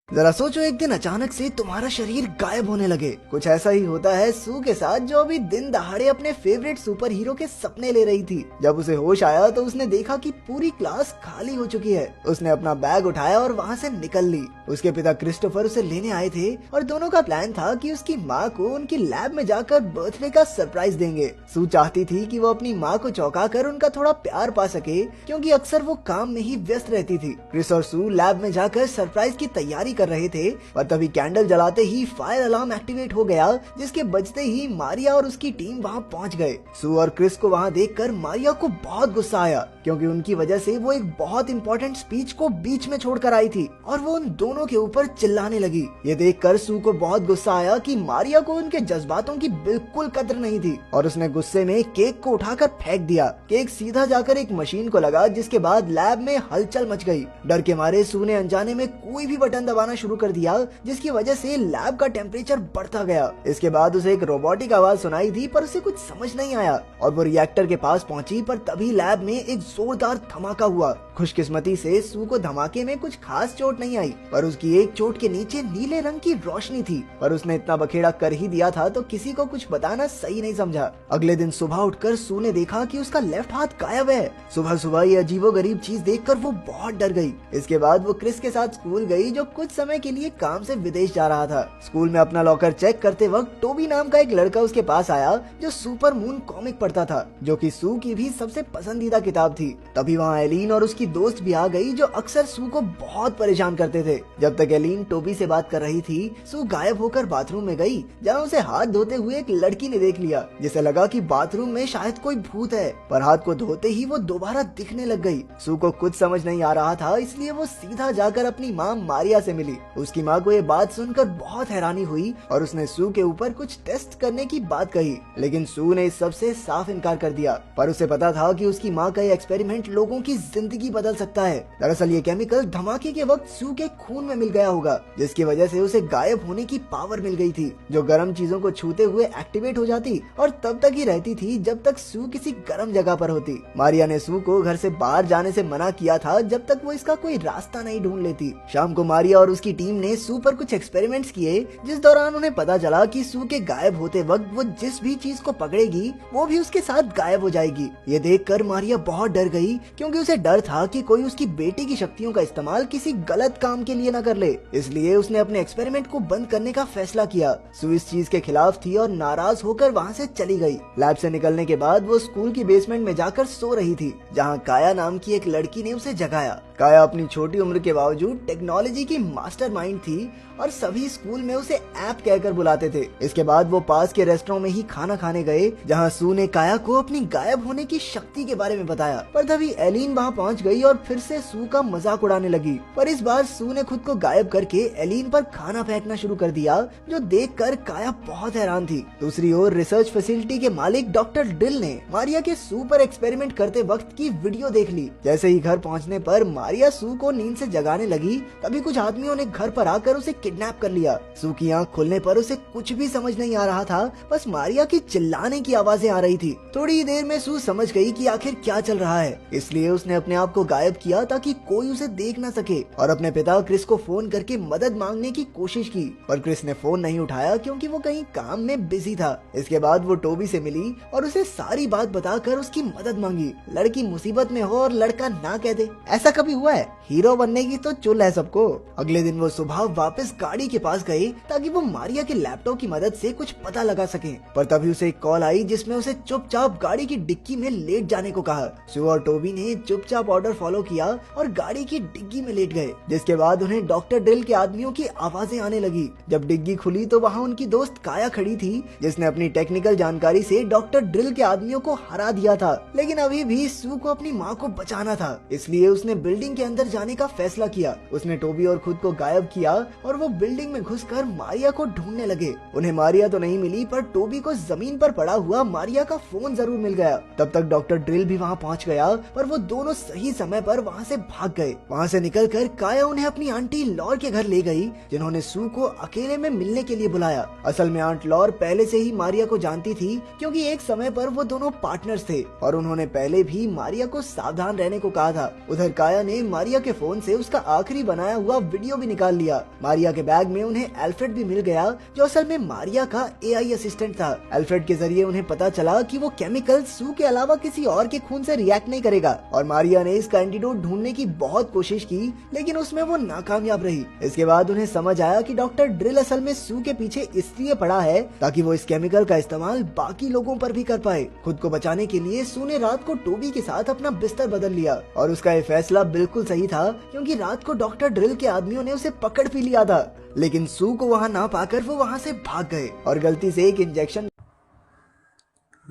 जरा सोचो, एक दिन अचानक से तुम्हारा शरीर गायब होने लगे। कुछ ऐसा ही होता है सू के साथ, जो अभी दिन दहाड़े अपने फेवरेट सुपर हीरो के सपने ले रही थी। जब उसे होश आया तो उसने देखा कि पूरी क्लास खाली हो चुकी है। उसने अपना बैग उठाया और वहाँ से निकल ली। उसके पिता क्रिस्टोफर उसे लेने आए थे और दोनों का प्लान था कि उसकी माँ को उनकी लैब में जाकर बर्थडे का सरप्राइज देंगे। सू चाहती थी कि वो अपनी माँ को चौंका कर उनका थोड़ा प्यार पा सके, क्योंकि अक्सर वो काम में ही व्यस्त रहती थी। क्रिस और सू लैब में जाकर सरप्राइज की तैयारी कर रहे थे और तभी कैंडल जलाते ही फायर अलार्म एक्टिवेट हो गया, जिसके बजते ही मारिया और उसकी टीम वहां पहुंच गए। सू और क्रिस को वहां देखकर मारिया को बहुत गुस्सा आया, क्योंकि उनकी वजह से वो एक बहुत इंपॉर्टेंट स्पीच को बीच में छोड़कर आई थी और वो उन दोनों के ऊपर चिल्लाने लगी। ये देखकर सू को बहुत गुस्सा आया कि मारिया को उनके जज्बातों की बिल्कुल कद्र नहीं थी और उसने गुस्से में केक को उठाकर फेंक दिया। केक सीधा जाकर एक मशीन को लगा, जिसके बाद लैब में हलचल मच गई। डर के मारे सू ने अनजाने में कोई भी बटन दबाना शुरू कर दिया, जिसकी वजह से लैब का टेम्परेचर बढ़ता गया। इसके बाद उसे एक रोबोटिक आवाज सुनाई दी, पर उसे कुछ समझ नहीं आया और वो रिएक्टर के पास पहुंची। पर तभी लैब में एक जोरदार धमाका हुआ। खुशकिस्मती से सू को धमाके में कुछ खास चोट नहीं आई, पर उसकी एक चोट के नीचे नीले रंग की रोशनी थी। पर उसने इतना बखेड़ा कर ही दिया था तो किसी को कुछ बताना सही नहीं समझा। अगले दिन सुबह उठकर सू ने देखा कि उसका लेफ्ट हाथ गायब है। सुबह सुबह ये अजीबोगरीब चीज देखकर वो बहुत डर गई। इसके बाद वो क्रिस के साथ स्कूल गई, जो कुछ समय के लिए काम से विदेश जा रहा था। स्कूल में अपना लॉकर चेक करते वक्त टोबी नाम का एक लड़का उसके पास आया, जो सुपर मून कॉमिक पढ़ता था, जो कि सू की भी सबसे पसंदीदा किताब थी। तभी वहाँ एलिन और उसकी दोस्त भी आ गई, जो अक्सर सू को बहुत परेशान करते थे। जब तक एलिन टोबी से बात कर रही थी, सू गायब होकर बाथरूम में गई, जहाँ उसे हाथ धोते हुए एक लड़की ने देख लिया, जिसे लगा कि बाथरूम में शायद कोई भूत है। पर हाथ को धोते ही वो दोबारा दिखने लग गई। सू को कुछ समझ नहीं आ रहा था, इसलिए वो सीधा जाकर अपनी माँ मारिया से मिली। उसकी माँ को ये बात सुनकर बहुत हैरानी हुई और उसने सू के ऊपर कुछ टेस्ट करने की बात कही, लेकिन सू ने इस सब से साफ इनकार कर दिया। पर उसे पता था कि उसकी माँ का ये एक्सपेरिमेंट लोगों की जिंदगी बदल सकता है। दरअसल ये केमिकल धमाके के वक्त सू के खून में मिल गया होगा, जिसकी वजह से उसे गायब होने की पावर मिल गई थी, जो गर्म चीजों को छूते हुए एक्टिवेट हो जाती और तब तक ही रहती थी जब तक सू किसी गर्म जगह पर होती। मारिया ने सू को घर से बाहर जाने से मना किया था, जब तक वो इसका कोई रास्ता नहीं ढूंढ लेती। शाम को मारिया और उसकी टीम ने सू पर कुछ एक्सपेरिमेंट्स किए, जिस दौरान उन्हें पता चला कि सू के गायब होते वक्त वो जिस भी चीज को पकड़ेगी वो भी उसके साथ गायब हो जाएगी। ये देखकर मारिया बहुत डर गई, क्योंकि उसे डर था कि कोई उसकी बेटी की शक्तियों का इस्तेमाल किसी गलत काम के लिए न कर ले। इसलिए उसने अपने एक्सपेरिमेंट को बंद करने का फैसला किया। सू इस चीज के खिलाफ थी और नाराज होकर वहाँ से चली गई। लैब से निकलने के बाद वो स्कूल की बेसमेंट में जाकर सो रही थी, जहाँ काया नाम की एक लड़की ने उसे जगाया। काया अपनी छोटी उम्र के बावजूद टेक्नोलॉजी की मास्टरमाइंड थी और सभी स्कूल में उसे ऐप कहकर बुलाते थे। इसके बाद वो पास के रेस्टोरेंट में ही खाना खाने गए, जहाँ सू ने काया को अपनी गायब होने की शक्ति के बारे में बताया। पर तभी एलिन वहाँ पहुँच गई और फिर से सू का मजाक उड़ाने लगी। पर इस बार सू ने खुद को गायब करके एलिन पर खाना फेंकना शुरू कर दिया, जो देखकर काया बहुत हैरान थी। दूसरी ओर रिसर्च फैसिलिटी के मालिक डॉक्टर ड्रिल ने मारिया के सू पर एक्सपेरिमेंट करते वक्त की वीडियो देख ली। जैसे ही घर पहुँचने पर मारिया सू को नींद से जगाने लगी, तभी कुछ आदमियों ने घर पर आकर उसे किडनैप कर लिया। सू की आंख खुलने पर उसे कुछ भी समझ नहीं आ रहा था, बस मारिया की चिल्लाने की आवाजें आ रही थी। थोड़ी देर में सू समझ गई कि आखिर क्या चल रहा है, इसलिए उसने अपने आप को गायब किया ताकि कोई उसे देख न सके और अपने पिता क्रिस को फोन करके मदद मांगने की कोशिश की। पर क्रिस ने फोन नहीं उठाया, क्योंकि वो कहीं काम में बिजी था। इसके बाद वो टोबी से मिली और उसे सारी बात बताकर उसकी मदद मांगी। लड़की मुसीबत में हो और लड़का ना कह दे, ऐसा कभी हुआ है? हीरो बनने की तो चुल है सबको। अगले दिन वो सुबह वापस गाड़ी के पास गए, ताकि वो मारिया के लैपटॉप की मदद से कुछ पता लगा सके। पर तभी उसे एक कॉल आई, जिसमें उसे चुपचाप गाड़ी की डिक्की में लेट जाने को कहा। सू और टोबी ने चुपचाप ऑर्डर फॉलो किया और गाड़ी की डिग्गी में लेट गए, जिसके बाद उन्हें डॉक्टर ड्रिल के आदमियों की आवाजें आने लगी। जब डिग्गी खुली तो वहाँ उनकी दोस्त काया खड़ी थी, जिसने अपनी टेक्निकल जानकारी से डॉक्टर ड्रिल के आदमियों को हरा दिया था। लेकिन अभी भी सू को अपनी माँ को बचाना था, इसलिए उसने बिल्डिंग के अंदर जाने का फैसला किया। उसने टोबी और खुद को गायब किया और वो बिल्डिंग में घुसकर मारिया को ढूंढने लगे। उन्हें मारिया तो नहीं मिली, पर टोबी को जमीन पर पड़ा हुआ मारिया का फोन जरूर मिल गया। तब तक डॉक्टर ड्रिल भी वहाँ पहुँच गया, पर वो दोनों सही समय पर वहाँ से भाग गए। वहाँ से निकलकर काया उन्हें अपनी आंटी लॉर के घर ले गई, जिन्होंने सू को अकेले में मिलने के लिए बुलाया। असल में आंट लॉर पहले से ही मारिया को जानती थी, क्योंकि एक समय पर वो दोनों पार्टनर्स थे और उन्होंने पहले भी मारिया को सावधान रहने को कहा था। उधर काया ने ने मारिया के फोन से उसका आखिरी बनाया हुआ वीडियो भी निकाल लिया। मारिया के बैग में उन्हें एल्फ्रेड भी मिल गया, जो असल में मारिया का एआई असिस्टेंट था। एल्फ्रेड के जरिए उन्हें पता चला कि वो केमिकल सू के अलावा किसी और के खून से रिएक्ट नहीं करेगा, और मारिया ने इसका एंटीडोट ढूंढने की बहुत कोशिश की, लेकिन उसमें वो नाकामयाब रही। इसके बाद उन्हें समझ आया कि डॉक्टर ड्रिल असल में सू के पीछे इसलिए पड़ा है ताकि वो इस केमिकल का इस्तेमाल बाकी लोगों पर भी कर पाए। खुद को बचाने के लिए सू ने रात को टोबी के साथ अपना बिस्तर बदल लिया, और उसका ये फैसला बिल्कुल सही था, क्योंकि रात को डॉक्टर ड्रिल के आदमियों ने उसे पकड़ भी लिया था। लेकिन सू को वहाँ ना पाकर वो वहाँ से भाग गए और गलती से एक injection.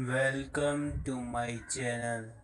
Welcome to my channel.